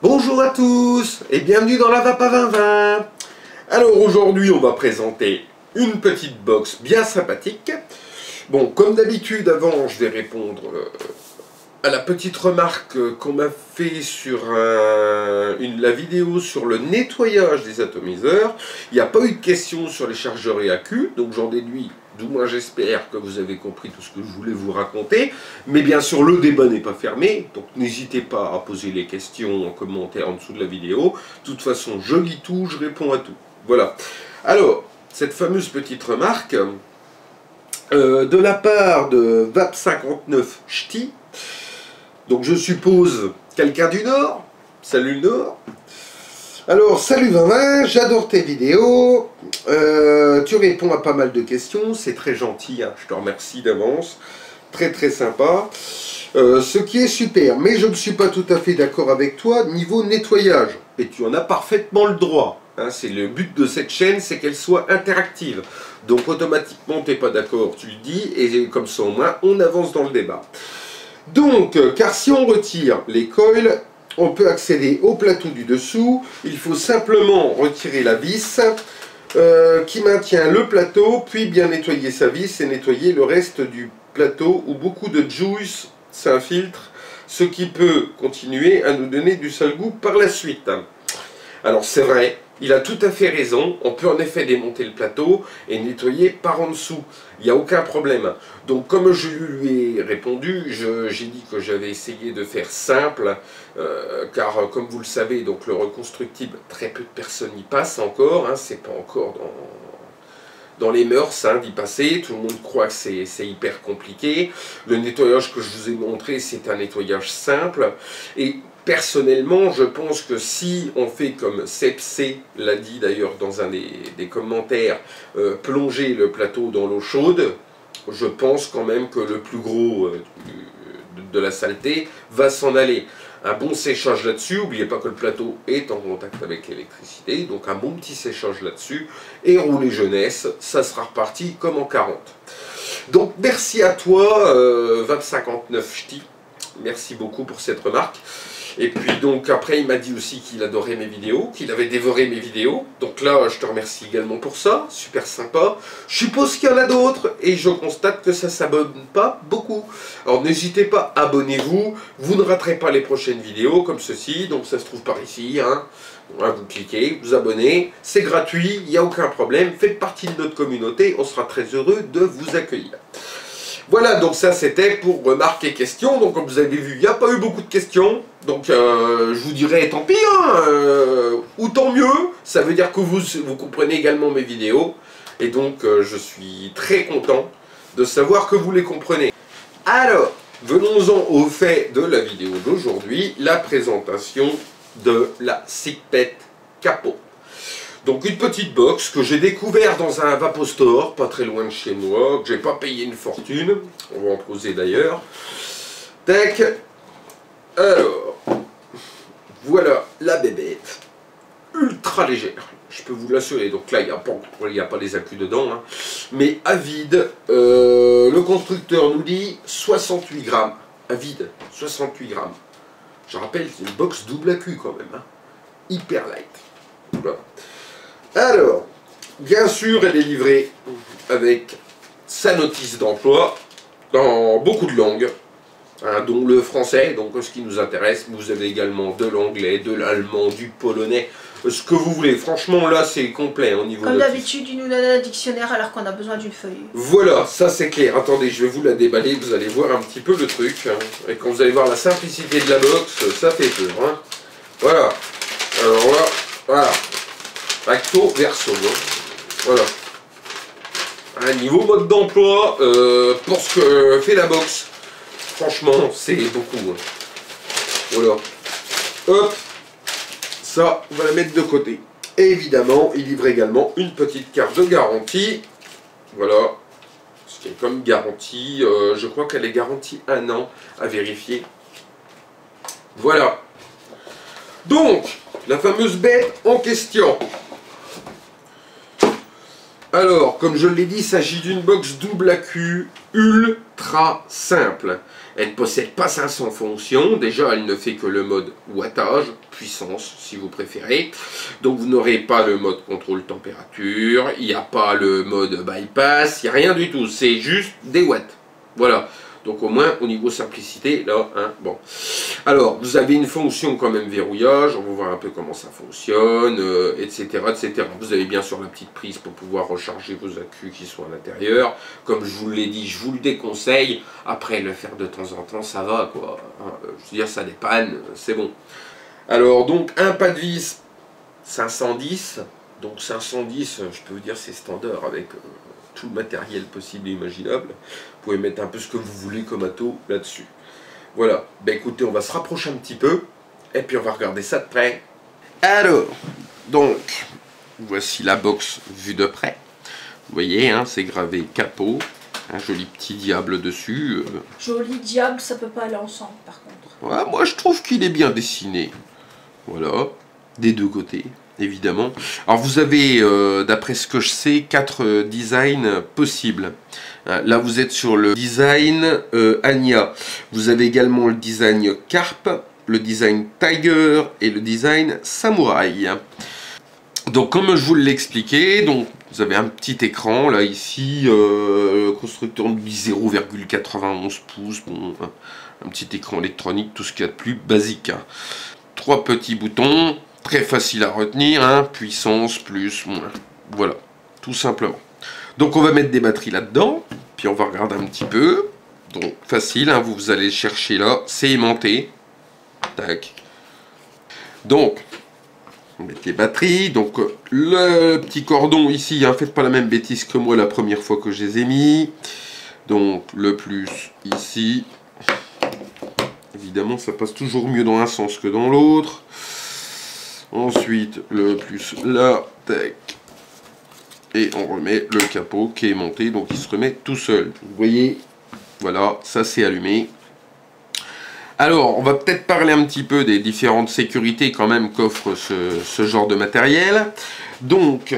Bonjour à tous et bienvenue dans la Vapa 2020. Alors aujourd'hui on va présenter une petite box bien sympathique. Bon, comme d'habitude avant je vais répondre à la petite remarque qu'on m'a fait sur la vidéo sur le nettoyage des atomiseurs. Il n'y a pas eu de questions sur les chargeurs EAQ, donc j'en déduis, du moins j'espère que vous avez compris tout ce que je voulais vous raconter. Mais bien sûr le débat n'est pas fermé, donc n'hésitez pas à poser les questions en commentaire en dessous de la vidéo. De toute façon je lis tout, je réponds à tout. Voilà. Alors, cette fameuse petite remarque, de la part de VAP59 Ch'ti. Donc je suppose quelqu'un du Nord. Salut le Nord. Alors salut 2020, j'adore tes vidéos. Tu réponds à pas mal de questions, c'est très gentil, hein, je te remercie d'avance. Très très sympa. Ce qui est super, mais je ne suis pas tout à fait d'accord avec toi niveau nettoyage. Et tu en as parfaitement le droit. Hein, c'est le but de cette chaîne, c'est qu'elle soit interactive. Donc automatiquement tu n'es pas d'accord, tu le dis, et comme ça au moins on avance dans le débat. Donc, car si on retire les coils, on peut accéder au plateau du dessous. Il faut simplement retirer la vis qui maintient le plateau, puis bien nettoyer sa vis et nettoyer le reste du plateau où beaucoup de juice s'infiltre, ce qui peut continuer à nous donner du sale goût par la suite. Alors c'est vrai, il a tout à fait raison, on peut en effet démonter le plateau et nettoyer par en dessous, il n'y a aucun problème. Donc comme je lui ai répondu, j'ai dit que j'avais essayé de faire simple, car comme vous le savez, donc le reconstructible, très peu de personnes y passent encore, hein, c'est pas encore dans les mœurs d'y passer, tout le monde croit que c'est hyper compliqué. Le nettoyage que je vous ai montré, c'est un nettoyage simple, et personnellement, je pense que si on fait comme Sepc l'a dit d'ailleurs dans un des commentaires, plonger le plateau dans l'eau chaude, je pense quand même que le plus gros de la saleté va s'en aller. Un bon séchage là-dessus, n'oubliez pas que le plateau est en contact avec l'électricité, donc un bon petit séchage là-dessus, et rouler jeunesse, ça sera reparti comme en 40. Donc merci à toi, VAP59 Ch'ti, merci beaucoup pour cette remarque. Et puis donc après il m'a dit aussi qu'il adorait mes vidéos, qu'il avait dévoré mes vidéos. Donc là je te remercie également pour ça, super sympa. Je suppose qu'il y en a d'autres et je constate que ça ne s'abonne pas beaucoup. Alors n'hésitez pas, abonnez-vous, vous ne raterez pas les prochaines vidéos comme ceci. Donc ça se trouve par ici, hein. Vous cliquez, vous abonnez, c'est gratuit, il n'y a aucun problème. Faites partie de notre communauté, on sera très heureux de vous accueillir. Voilà, donc ça c'était pour remarques et questions. Donc comme vous avez vu, il n'y a pas eu beaucoup de questions. Donc je vous dirais tant pis, hein, ou tant mieux. Ça veut dire que vous comprenez également mes vidéos. Et donc je suis très content de savoir que vous les comprenez. Alors, venons-en au fait de la vidéo d'aujourd'hui, la présentation de la Sikpet Capot. Donc une petite box que j'ai découvert dans un Vapostore, pas très loin de chez moi, que j'ai pas payé une fortune, on va en poser d'ailleurs. Tac. Alors, voilà la bébête, ultra légère, je peux vous l'assurer. Donc là, il n'y a pas les accus dedans, hein. Mais à vide, le constructeur nous dit 68 grammes, à vide, 68 grammes. Je rappelle, c'est une box double accu quand même, hein. Hyper light. Voilà. Alors, bien sûr, elle est livrée avec sa notice d'emploi dans beaucoup de langues, hein, dont le français, donc ce qui nous intéresse. Vous avez également de l'anglais, de l'allemand, du polonais, ce que vous voulez. Franchement, là, c'est complet au niveau. Comme d'habitude, il nous donne un dictionnaire alors qu'on a besoin d'une feuille. Voilà, ça c'est clair. Attendez, je vais vous la déballer, vous allez voir un petit peu le truc. Hein. Et quand vous allez voir la simplicité de la box, ça fait peur. Hein. Voilà. Alors là, voilà. Recto verso, hein. Voilà. Un niveau mode d'emploi pour ce que fait la box. Franchement, c'est beaucoup. Hein. Voilà. Hop. Ça, on va la mettre de côté. Et évidemment, il livre également une petite carte de garantie. Voilà. Ce qui est comme garantie. Je crois qu'elle est garantie 1 an à vérifier. Voilà. Donc, la fameuse bête en question. Alors, comme je l'ai dit, il s'agit d'une box double AQ ultra simple. Elle ne possède pas 500 fonctions. Déjà, elle ne fait que le mode wattage, puissance, si vous préférez. Donc, vous n'aurez pas le mode contrôle température. Il n'y a pas le mode bypass. Il n'y a rien du tout. C'est juste des watts. Voilà. Donc, au moins, au niveau simplicité, là, hein, bon. Alors, vous avez une fonction quand même verrouillage. On va voir un peu comment ça fonctionne, etc., etc. Vous avez bien sûr la petite prise pour pouvoir recharger vos accus qui sont à l'intérieur. Comme je vous l'ai dit, je vous le déconseille. Après, le faire de temps en temps, ça va, quoi. Hein, je veux dire, ça dépanne, c'est bon. Alors, donc, un pas de vis 510. Donc, 510, je peux vous dire, c'est standard avec... tout le matériel possible et imaginable. Vous pouvez mettre un peu ce que vous voulez comme atout là-dessus. Voilà, ben écoutez, on va se rapprocher un petit peu, et puis on va regarder ça de près. Alors, donc, voici la box vue de près. Vous voyez, hein, c'est gravé capot, un joli petit diable dessus. Joli diable, ça peut pas aller ensemble par contre. Ouais, moi je trouve qu'il est bien dessiné. Voilà, des deux côtés. Évidemment. Alors vous avez, d'après ce que je sais, 4 designs possibles. Là vous êtes sur le design Anya. Vous avez également le design Carp, le design Tiger et le design Samouraï. Donc comme je vous l'ai expliqué, donc vous avez un petit écran là ici, le constructeur nous dit 0,91 pouces, bon, un petit écran électronique, tout ce qu'il y a de plus basique. Hein. 3 petits boutons. Très facile à retenir, hein, puissance, plus, moins. Voilà, tout simplement. Donc on va mettre des batteries là-dedans, puis on va regarder un petit peu. Donc facile, hein, vous allez chercher là, c'est aimanté. Tac. Donc, on met les batteries. Donc le petit cordon ici, hein, faites pas la même bêtise que moi la première fois que je les ai mis. Donc le plus ici. Évidemment, ça passe toujours mieux dans un sens que dans l'autre. Ensuite, le plus là, tac. Et on remet le capot qui est monté, donc il se remet tout seul. Vous voyez, voilà, ça c'est allumé. Alors, on va peut-être parler un petit peu des différentes sécurités quand même qu'offre ce genre de matériel. Donc,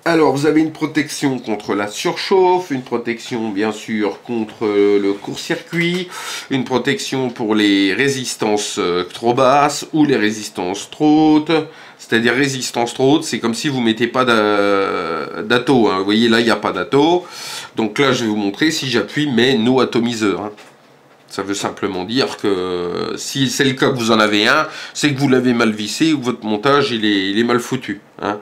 alors vous avez une protection contre la surchauffe, une protection bien sûr contre le court-circuit, une protection pour les résistances trop basses ou les résistances trop hautes. C'est-à-dire résistance trop haute, c'est comme si vous ne mettez pas d'atto. Hein. Vous voyez là, il n'y a pas d'atto. Donc là, je vais vous montrer si j'appuie mes no atomiseurs. Hein. Ça veut simplement dire que si c'est le cas que vous en avez un, c'est que vous l'avez mal vissé ou que votre montage il est mal foutu. Hein.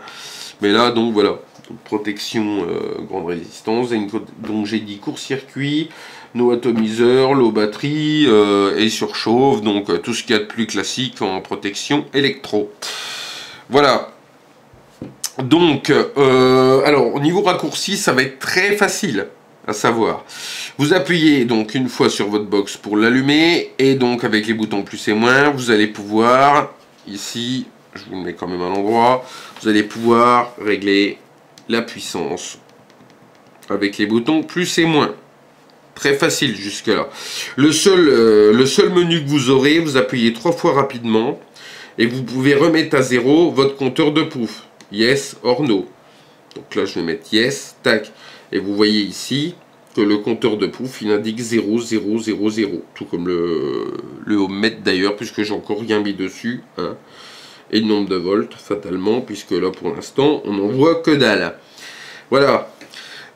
Mais là, donc voilà. Protection grande résistance, donc j'ai dit court-circuit, no atomiseur, low batterie et surchauffe, donc tout ce qu'il y a de plus classique en protection électro. Voilà. Donc, alors au niveau raccourci, ça va être très facile à savoir. Vous appuyez donc une fois sur votre box pour l'allumer, et donc avec les boutons plus et moins, vous allez pouvoir, ici, je vous le mets quand même à l'endroit, vous allez pouvoir régler la puissance avec les boutons plus et moins. Très facile jusque là. Le seul menu que vous aurez, vous appuyez 3 fois rapidement et vous pouvez remettre à 0 votre compteur de pouf. Yes or no. Donc là je vais mettre yes, tac. Et vous voyez ici que le compteur de pouf il indique 0, 0, 0, 0. Tout comme le ohmmètre d'ailleurs, puisque j'ai encore rien mis dessus. Hein. Et le nombre de volts, fatalement, puisque là, pour l'instant, on n'en voit que dalle. Voilà.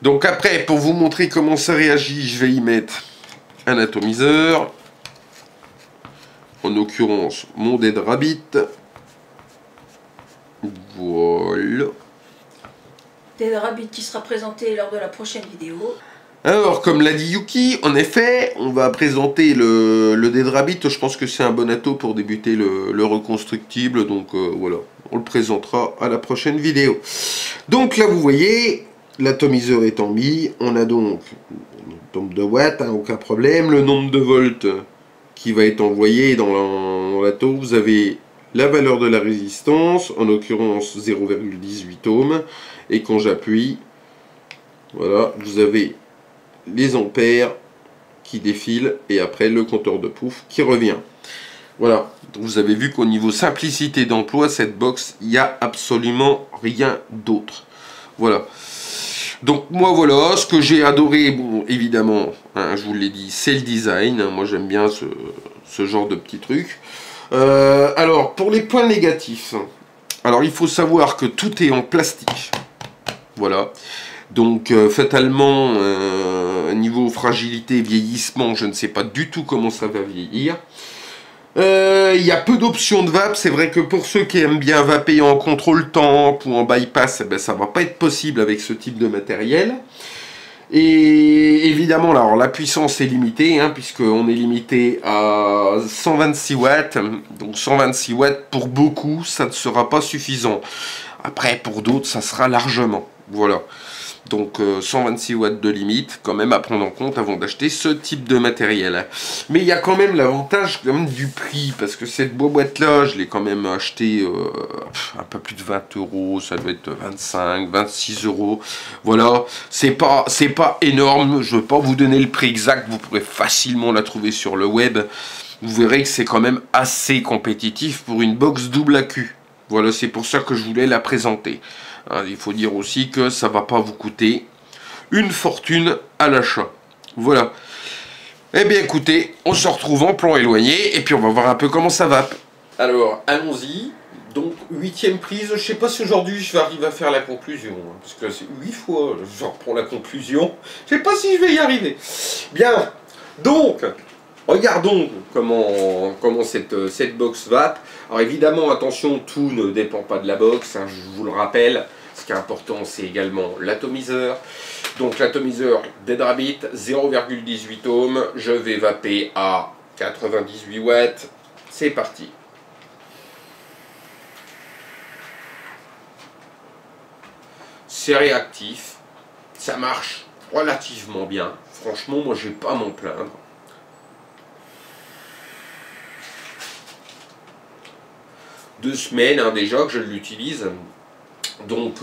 Donc après, pour vous montrer comment ça réagit, je vais y mettre un atomiseur. En l'occurrence, mon Dead Rabbit. Voilà. Dead Rabbit qui sera présenté lors de la prochaine vidéo. Alors, comme l'a dit Yuki, en effet, on va présenter le Dead Rabbit. Je pense que c'est un bon atout pour débuter le reconstructible. Donc voilà, on le présentera à la prochaine vidéo. Donc là, vous voyez, l'atomiseur étant mis, on a donc le nombre de watts, hein, aucun problème. Le nombre de volts qui va être envoyé dans l'atto. Vous avez la valeur de la résistance, en l'occurrence 0,18 ohms. Et quand j'appuie, voilà, vous avez les ampères qui défilent et après le compteur de pouf qui revient. Voilà, donc vous avez vu qu'au niveau simplicité d'emploi, cette box, il n'y a absolument rien d'autre. Voilà. Donc moi voilà, ce que j'ai adoré, bon évidemment, hein, je vous l'ai dit, c'est le design. Moi j'aime bien ce genre de petits trucs. Alors pour les points négatifs, alors il faut savoir que tout est en plastique. Voilà. Donc fatalement, niveau fragilité, vieillissement, je ne sais pas du tout comment ça va vieillir. Il y a peu d'options de vape. C'est vrai que pour ceux qui aiment bien vaper en contrôle temp ou en bypass, eh ben, ça va pas être possible avec ce type de matériel. Et évidemment, là, alors, la puissance est limitée, hein, puisqu'on est limité à 126 watts. Donc 126 watts, pour beaucoup, ça ne sera pas suffisant. Après, pour d'autres, ça sera largement. Voilà. Donc 126 watts de limite, quand même à prendre en compte avant d'acheter ce type de matériel. Mais il y a quand même l'avantage du prix, parce que cette boîte là, je l'ai quand même acheté un peu plus de 20 euros, ça doit être 25, 26 euros. Voilà, c'est pas énorme, je ne veux pas vous donner le prix exact, vous pourrez facilement la trouver sur le web. Vous verrez que c'est quand même assez compétitif pour une box double AQ. Voilà, c'est pour ça que je voulais la présenter. Il faut dire aussi que ça va pas vous coûter une fortune à l'achat. Voilà. Eh bien écoutez, on se retrouve en plan éloigné et puis on va voir un peu comment ça va. Alors, allons-y. Donc, 8e prise. Je sais pas si aujourd'hui je vais arriver à faire la conclusion. Hein, parce que c'est 8 fois, je reprends la conclusion. Je sais pas si je vais y arriver. Bien. Donc, regardons comment cette box vape. Alors évidemment, attention, tout ne dépend pas de la box, hein, je vous le rappelle. Ce qui est important, c'est également l'atomiseur. Donc l'atomiseur Dead Rabbit, 0,18 ohms. Je vais vaper à 98 watts. C'est parti. C'est réactif. Ça marche relativement bien. Franchement, moi, je vais pas m'en plaindre. Deux semaines hein, déjà que je l'utilise, donc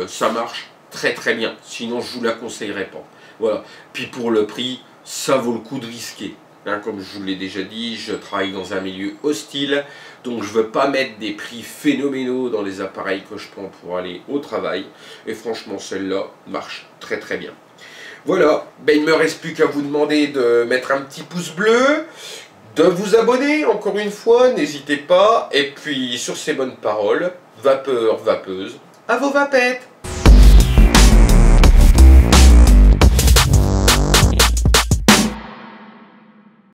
ça marche très très bien, sinon je vous la conseillerais pas. Voilà, puis pour le prix, ça vaut le coup de risquer. Hein, comme je vous l'ai déjà dit, je travaille dans un milieu hostile, donc je veux pas mettre des prix phénoménaux dans les appareils que je prends pour aller au travail, et franchement celle-là marche très très bien. Voilà, ben, il ne me reste plus qu'à vous demander de mettre un petit pouce bleu, de vous abonner, encore une fois, n'hésitez pas. Et puis, sur ces bonnes paroles, vapeurs, vapeuses, à vos vapettes!